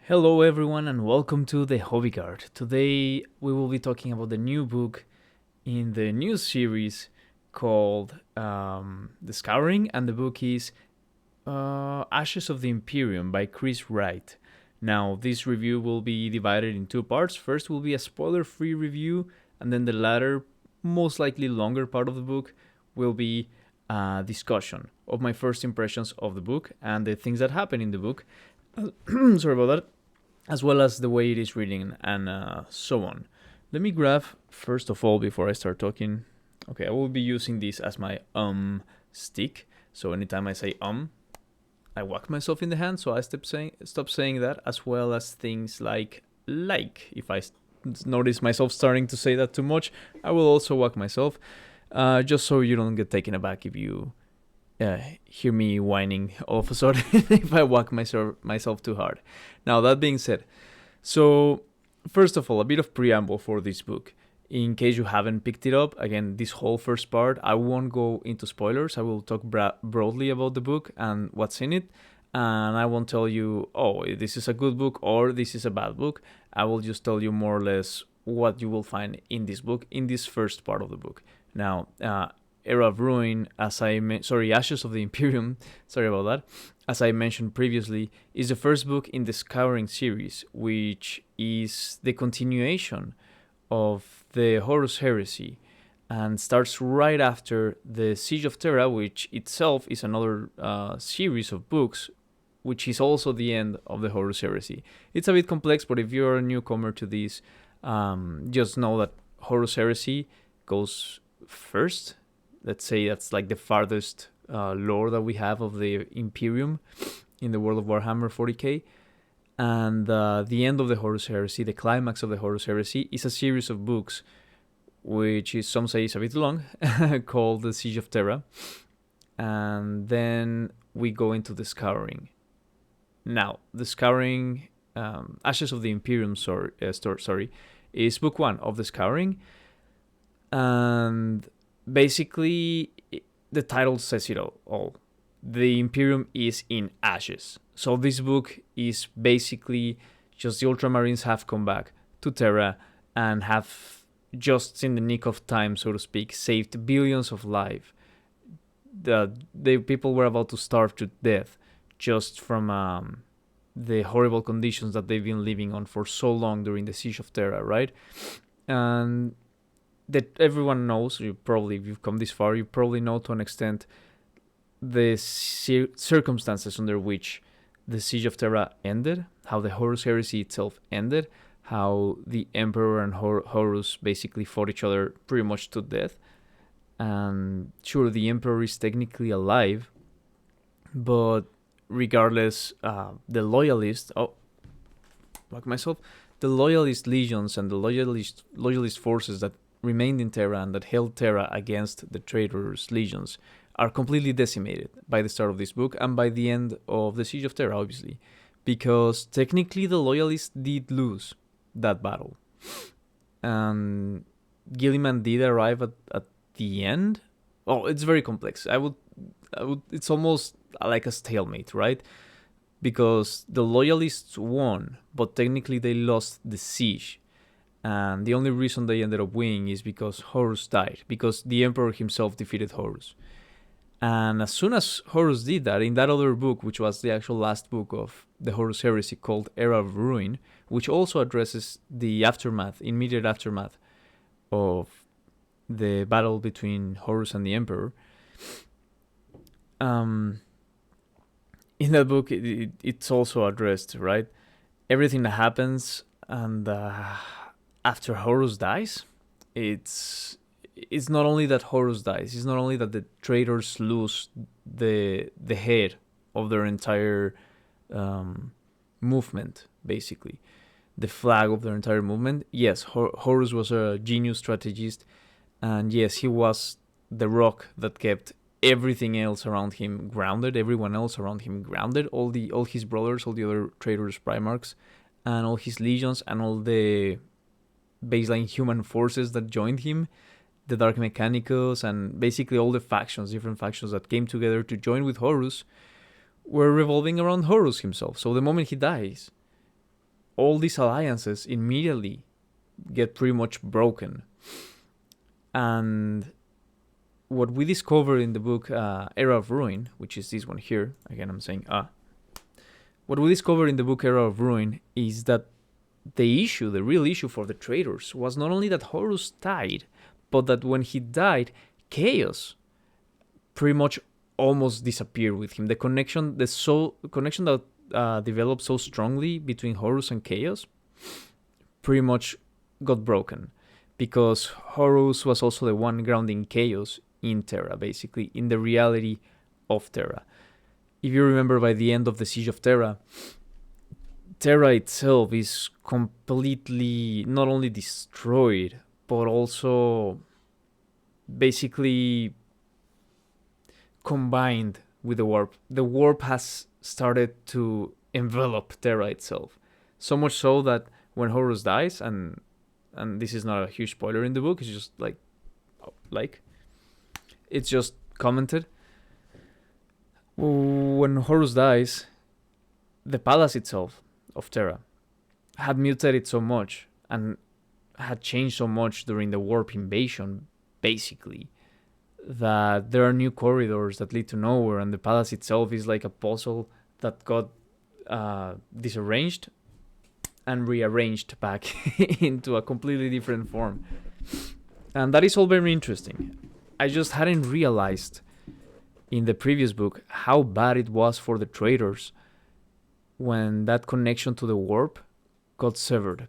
Hello, everyone, and welcome to the Hobby Guard. Today, we will be talking about the new book in the new series called Discovering, and the book is Ashes of the Imperium by Wraight. Now, this review will be divided in two parts. First, will be a spoiler free review, and then the latter, most likely longer part of the book, will be a discussion of my first impressions of the book and the things that happen in the book. Sorry about that, as well as the way it is reading and so on. Let me grab, first of all, before I start talking, okay, I will be using this as my stick. So anytime I say I whack myself in the hand, so I stop saying that, as well as things like. If I notice myself starting to say that too much, I will also whack myself, just so you don't get taken aback if you hear me whining all of a sudden if I whack myself too hard. Now, that being said, so first of all, a bit of preamble for this book. In case you haven't picked it up, again, this whole first part, I won't go into spoilers. I will talk broadly about the book and what's in it. And I won't tell you, oh, this is a good book or this is a bad book. I will just tell you more or less what you will find in this book, in this first part of the book. Now, Era of Ruin, Ashes of the Imperium, sorry about that, as I mentioned previously, is the first book in the Scouring series, which is the continuation of the Horus Heresy, and starts right after the Siege of Terra, which itself is another series of books, which is also the end of the Horus Heresy. It's a bit complex, but if you're a newcomer to this, just know that Horus Heresy goes first. Let's say that's like the farthest lore that we have of the Imperium in the world of Warhammer 40k. And the end of the Horus Heresy, the climax of the Horus Heresy, is a series of books, which is, some say is a bit long, called the Siege of Terra. And then we go into the Scouring. Now, the Scouring, Ashes of the Imperium, is book one of the Scouring. And basically, the title says it all. The Imperium is in ashes. So this book is basically just the Ultramarines have come back to Terra and have, just in the nick of time, so to speak, saved billions of lives. The people were about to starve to death just from the horrible conditions that they've been living on for so long during the Siege of Terra, right? And that everyone knows, if you've come this far, you probably know to an extent the circumstances under which the Siege of Terra ended, how the Horus Heresy itself ended, how the Emperor and Horus basically fought each other pretty much to death. And sure, the Emperor is technically alive, but regardless, the Loyalist, the Loyalist legions and the Loyalist forces that remained in Terra and that held Terra against the Traitors' legions are completely decimated by the start of this book and by the end of the Siege of Terra, obviously, because technically the Loyalists did lose that battle. And Gilliman did arrive at the end. Oh, it's very complex. I would. It's almost like a stalemate, right? Because the Loyalists won, but technically they lost the siege. And the only reason they ended up winning is because Horus died, because the Emperor himself defeated Horus. And as soon as Horus did that, in that other book, which was the actual last book of the Horus Heresy called Era of Ruin, which also addresses the immediate aftermath of the battle between Horus and the Emperor, in that book, it's also addressed, right? Everything that happens, and after Horus dies, it's not only that Horus dies, it's not only that the traitors lose the head of their entire movement, basically, the flag of their entire movement. Yes, Horus was a genius strategist, and yes, he was the rock that kept everything else around him grounded, everyone else around him grounded, all his brothers, all the other traitors, Primarchs, and all his legions, and all the baseline human forces that joined him, the Dark Mechanicus, and basically all the different factions that came together to join with Horus, were revolving around Horus himself. So the moment he dies, all these alliances immediately get pretty much broken. And what we discover in the book Era of Ruin, which is this one here, again I'm saying what we discover in the book Era of Ruin is that the real issue for the traitors was not only that Horus died, but that when he died, chaos pretty much almost disappeared with him. The connection that developed so strongly between Horus and chaos pretty much got broken, because Horus was also the one grounding chaos in Terra, basically, in the reality of Terra. If you remember, by the end of the Siege of Terra, Terra itself is completely not only destroyed, but also basically combined with the warp. The warp has started to envelop Terra itself. So much so that when Horus dies, and this is not a huge spoiler in the book, it's just it's just commented. When Horus dies, the palace itself of Terra had mutated so much and had changed so much during the warp invasion, basically, that there are new corridors that lead to nowhere, and the palace itself is like a puzzle that got disarranged and rearranged back into a completely different form. And that is all very interesting. I just hadn't realized in the previous book how bad it was for the traitors when that connection to the warp got severed.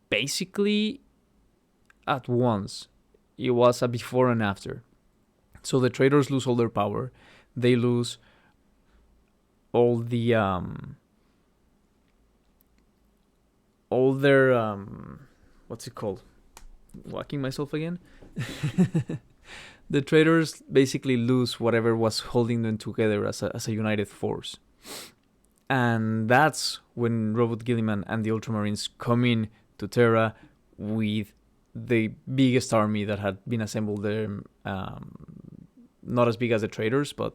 Basically, at once. It was a before and after. So the traitors lose all their power. They lose all the all their what's it called? Whacking myself again. The traitors basically lose whatever was holding them together as a united force. And that's when Robot Gilliman and the Ultramarines come in to Terra with the biggest army that had been assembled there. Not as big as the traitors, but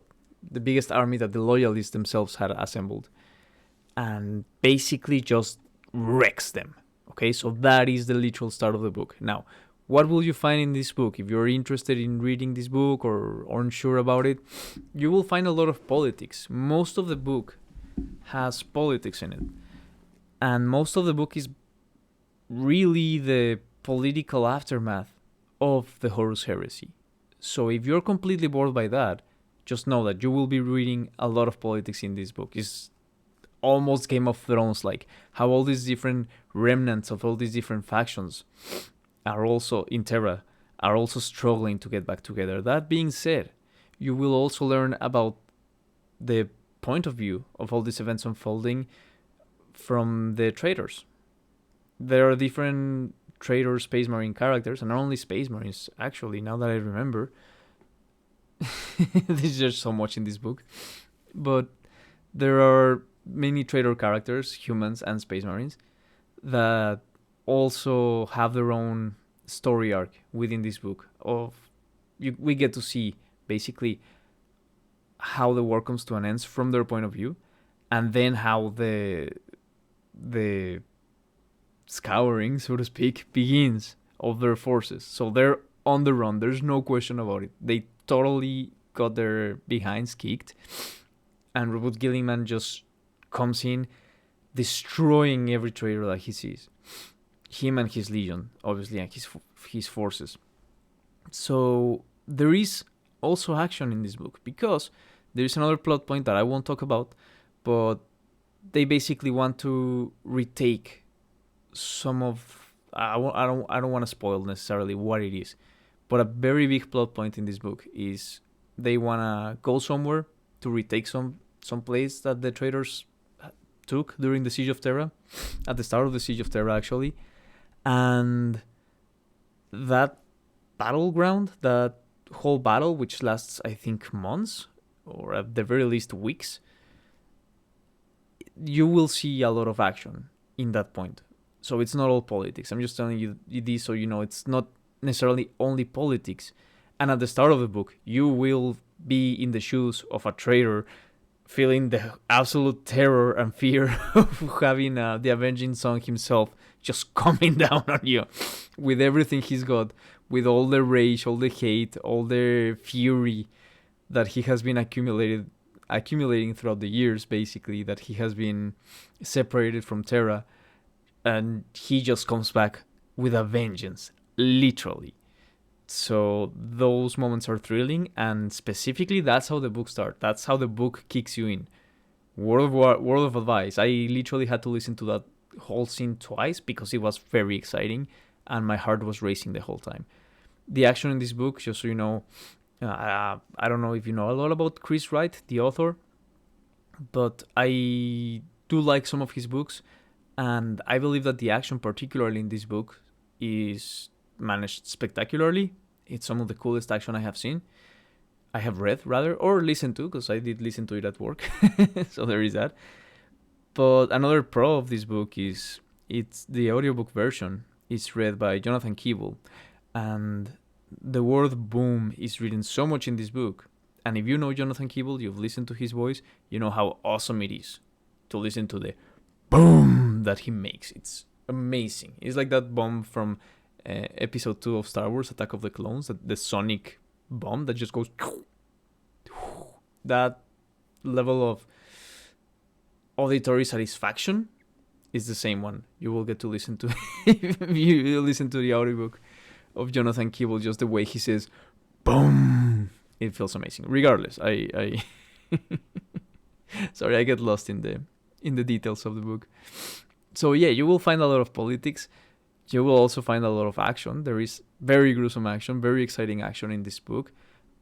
the biggest army that the loyalists themselves had assembled. And basically just wrecks them. Okay, so that is the literal start of the book. Now, what will you find in this book? If you're interested in reading this book or unsure about it, you will find a lot of politics. Most of the book has politics in it. And most of the book is really the political aftermath of the Horus Heresy. So if you're completely bored by that, just know that you will be reading a lot of politics in this book. It's almost Game of Thrones, like how all these different remnants of all these different factions are also in Terra, are also struggling to get back together. That being said, you will also learn about the point of view of all these events unfolding from the traitors. There are different traitor Space Marine characters, and not only Space Marines, actually, now that I remember. There's just so much in this book. But there are many traitor characters, humans and Space Marines, that also have their own story arc within this book. We get to see basically how the war comes to an end from their point of view, and then how the scouring, so to speak, begins of their forces. So they're on the run. There's no question about it. They totally got their behinds kicked, and Robot Gilliman just comes in, destroying every traitor that he sees. Him and his legion, obviously, and his forces. So there is also action in this book, because there is another plot point that I won't talk about, but they basically want to retake some of... I don't want to spoil necessarily what it is, but a very big plot point in this book is they want to go somewhere to retake some place that the traitors took during the Siege of Terra, at the start of the Siege of Terra, actually. And that battleground, that whole battle, which lasts, I think, months, or at the very least weeks, you will see a lot of action in that point. So it's not all politics. I'm just telling you this so you know it's not necessarily only politics. And at the start of the book, you will be in the shoes of a traitor feeling the absolute terror and fear of having the Avenging Son himself just coming down on you with everything he's got, with all the rage, all the hate, all the fury that he has been accumulating throughout the years, basically, that he has been separated from Terra, and he just comes back with a vengeance, literally. So those moments are thrilling, and specifically that's how the book starts. That's how the book kicks you in. Word of advice. I literally had to listen to that whole scene twice because it was very exciting and my heart was racing the whole time. The action in this book, just so you know, I don't know if you know a lot about Chris Wraight, the author, but I do like some of his books, and I believe that the action, particularly in this book, is managed spectacularly. It's some of the coolest action I have seen. I have read, rather, or listened to, because I did listen to it at work. So there is that. But another pro of this book is it's the audiobook version. It's read by Jonathan Keeble. And the word boom is written so much in this book. And if you know Jonathan Keeble, you've listened to his voice, you know how awesome it is to listen to the boom that he makes. It's amazing. It's like that bomb from episode 2 of Star Wars, Attack of the Clones, the sonic bomb that just goes. That level of auditory satisfaction is the same one you will get to listen to if you listen to the audiobook of Jonathan Keeble. Just the way he says boom, it feels amazing. Regardless, I sorry, I get lost in the details of the book. So yeah, you will find a lot of politics. You will also find a lot of action. There is very gruesome action, very exciting action in this book.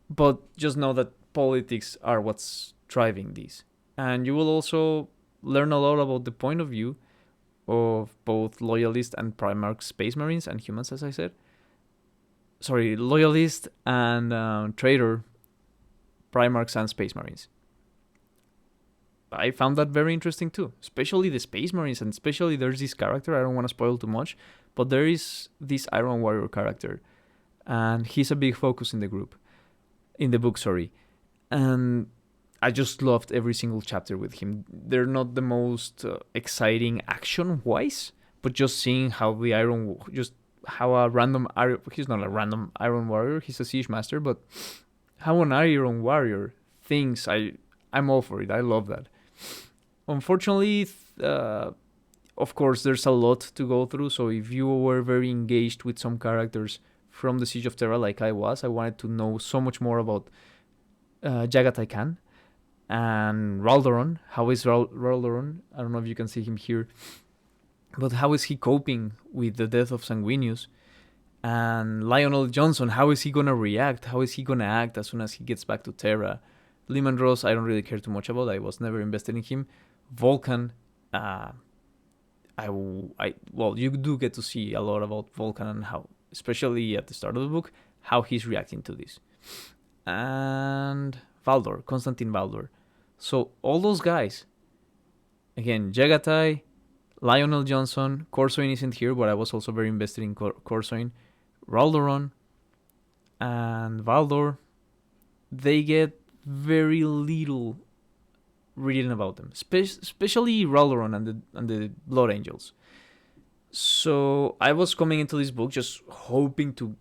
But just know that politics are what's driving this. And you will also learn a lot about the point of view of both Loyalist and Primarch Space Marines and humans, as I said. Sorry, Loyalist and Traitor Primarchs and Space Marines. I found that very interesting too, especially the Space Marines, and especially there's this character, I don't want to spoil too much, but there is this Iron Warrior character, and he's a big focus in the book, and I just loved every single chapter with him. They're not the most exciting action-wise, but just seeing how he's not a random Iron Warrior, he's a Siege Master, but how an Iron Warrior thinks, I'm all for it, I love that. Unfortunately, of course, there's a lot to go through, so if you were very engaged with some characters from the Siege of Terra like I wanted to know so much more about Jagatai Khan and Raldoron. How is Raldoron? I don't know if you can see him here, but how is he coping with the death of Sanguinius? And Lionel Johnson, how is he gonna react? How is he gonna act as soon as he gets back to Terra? Lyman Ross, I don't really care too much about. I was never invested in him. Vulcan, you do get to see a lot about Vulcan and how, especially at the start of the book, how he's reacting to this. And Valdor, Constantine Valdor. So all those guys, again, Jagatai, Lionel Johnson, Corsoin isn't here, but I was also very invested in Corsoin, Raldoron, and Valdor. They get very little written about them, especially Raldoron and the Blood Angels. So I was coming into this book just hoping to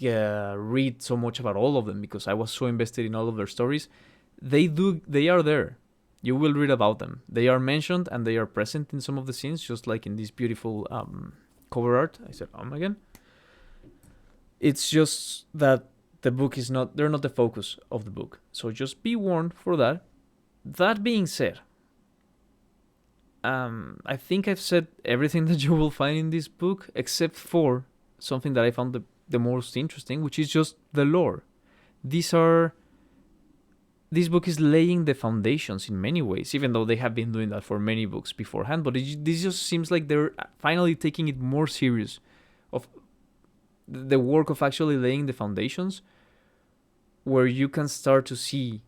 read so much about all of them because I was so invested in all of their stories. They are there. You will read about them. They are mentioned and they are present in some of the scenes, just like in this beautiful cover art. I said again. It's just that the book is not, they're not the focus of the book. So just be warned for that. That being said, I think I've said everything that you will find in this book, except for something that I found the most interesting, which is just the lore. This book is laying the foundations in many ways, even though they have been doing that for many books beforehand, but this just seems like they're finally taking it more serious, of the work of actually laying the foundations, where you can start to see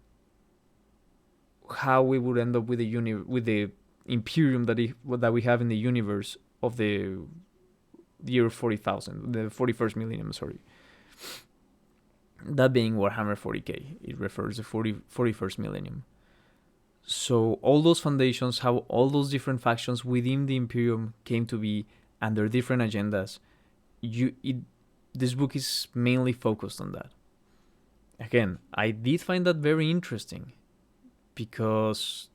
how we would end up with the Imperium that we have in the universe of the year 40,000, the 41st millennium, sorry. That being Warhammer 40k, it refers to 41st millennium. So all those foundations, how all those different factions within the Imperium came to be and their different agendas, this book is mainly focused on that. Again, I did find that very interesting because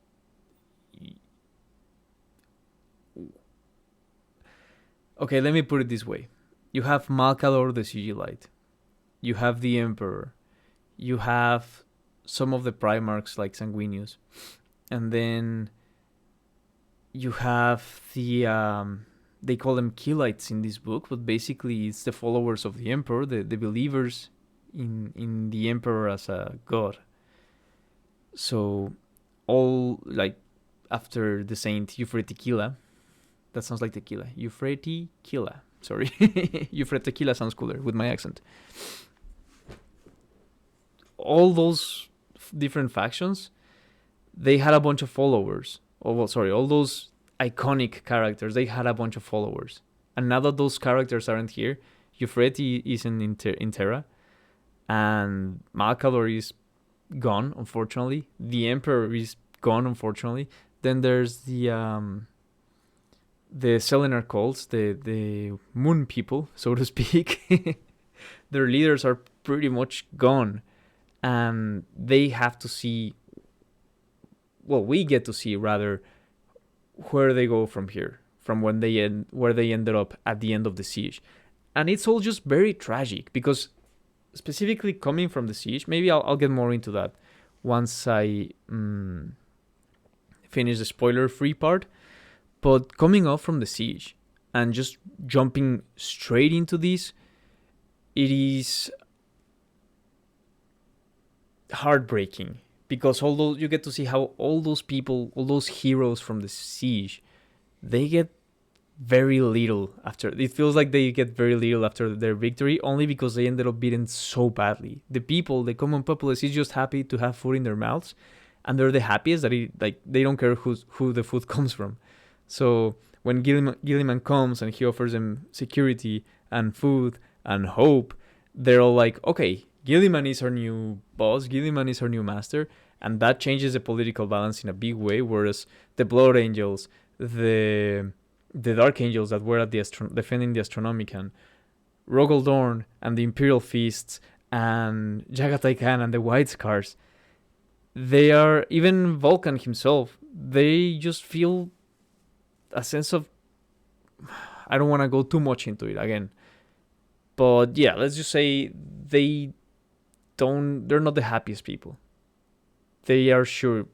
okay, let me put it this way. You have Malcador the Sigillite. You have the Emperor. You have some of the Primarchs like Sanguinius. And then you have the they call them Killites in this book, but basically it's the followers of the Emperor, the believers in the Emperor as a god. So all like after the saint Euphratequila, that sounds like tequila. Euphratequila. Sorry. Euphratequila sounds cooler with my accent. All those different factions, they had a bunch of followers. All those iconic characters, they had a bunch of followers. And now that those characters aren't here, Euphrates isn't in Terra, and Malcador is gone, unfortunately. The Emperor is gone, unfortunately. Then there's the Selenar cults, the moon people, so to speak. Their leaders are pretty much gone, and they have to see. Well, we get to see rather where they go from here, from where they ended up at the end of the siege, and it's all just very tragic because specifically coming from the siege. Maybe I'll get more into that once I finish the spoiler-free part. But coming off from the siege and just jumping straight into this, it is heartbreaking because although you get to see how all those people, all those heroes from the siege, they get very little after. It feels like they get very little after their victory, only because they ended up beaten so badly. The people, the common populace, is just happy to have food in their mouths, and they're the happiest that they don't care who the food comes from. So when Gilliman comes and he offers them security and food and hope, they're all like, okay, Gilliman is our new boss, Gilliman is our new master, and that changes the political balance in a big way, whereas the Blood Angels, the Dark Angels that were at defending the Astronomicon, Rogaldorn and the Imperial Feasts, and Jagatai Khan and the White Scars, they are, even Vulcan himself, they just feel a sense of, I don't want to go too much into it again, but yeah, let's just say they're not the happiest people. They are sure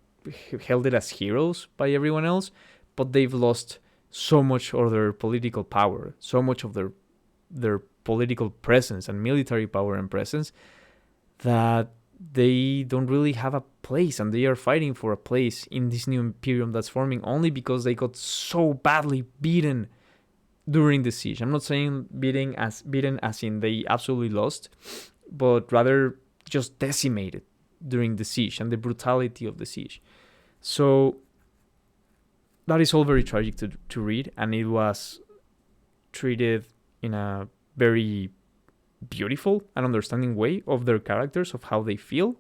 held it as heroes by everyone else, but they've lost so much of their political power, so much of their political presence and military power and presence, that they don't really have a place, and they are fighting for a place in this new Imperium that's forming only because they got so badly beaten during the siege. I'm not saying beaten as in they absolutely lost, but rather just decimated during the siege and the brutality of the siege. So that is all very tragic to read, and it was treated in a very beautiful and understanding way of their characters, of how they feel.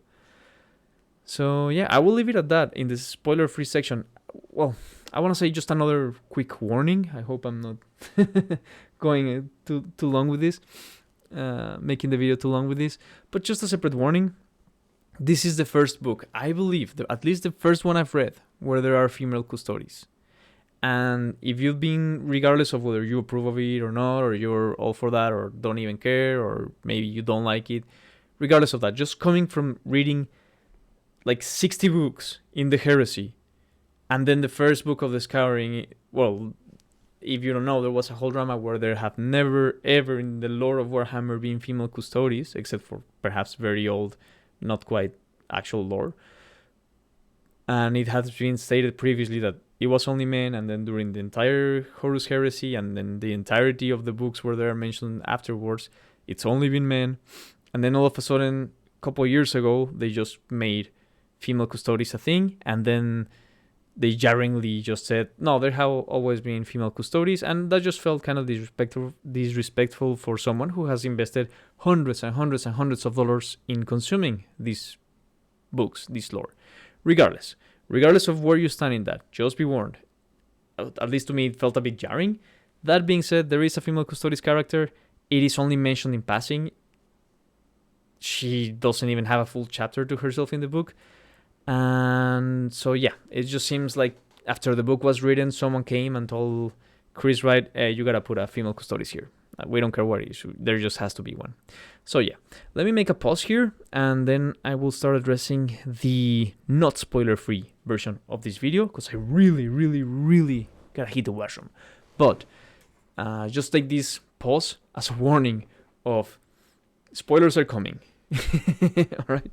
So yeah, I will leave it at that in this spoiler-free section. Well, I want to say just another quick warning. I hope I'm not going too long with this, making the video too long with this. But just a separate warning. This is the first book, I believe, at least the first one I've read, where there are female custodies. And if you've been, regardless of whether you approve of it or not, or you're all for that, or don't even care, or maybe you don't like it, regardless of that, just coming from reading like 60 books in the Heresy, and then the first book of the Scouring, well, if you don't know, there was a whole drama where there have never, ever in the lore of Warhammer been female custodies, except for perhaps very old, not quite actual lore. And it has been stated previously that it was only men, and then during the entire Horus Heresy, and then the entirety of the books where they are mentioned afterwards, it's only been men. And then all of a sudden, a couple of years ago, they just made female custodies a thing, and then they jarringly just said, no, there have always been female custodies, and that just felt kind of disrespectful for someone who has invested hundreds and hundreds and hundreds of dollars in consuming these books, this lore. Regardless, regardless of where you stand in that, just be warned. At least to me, it felt a bit jarring. That being said, there is a female Custodes character. It is only mentioned in passing. She doesn't even have a full chapter to herself in the book. And so, yeah, it just seems like after the book was written, someone came and told Chris Wright, hey, you gotta put a female Custodes here. We don't care what it is. There just has to be one. So, yeah, let me make a pause here, and then I will start addressing the not spoiler-free version of this video, because I really, really, really gotta hit the washroom. But just take this pause as a warning of spoilers are coming. All right.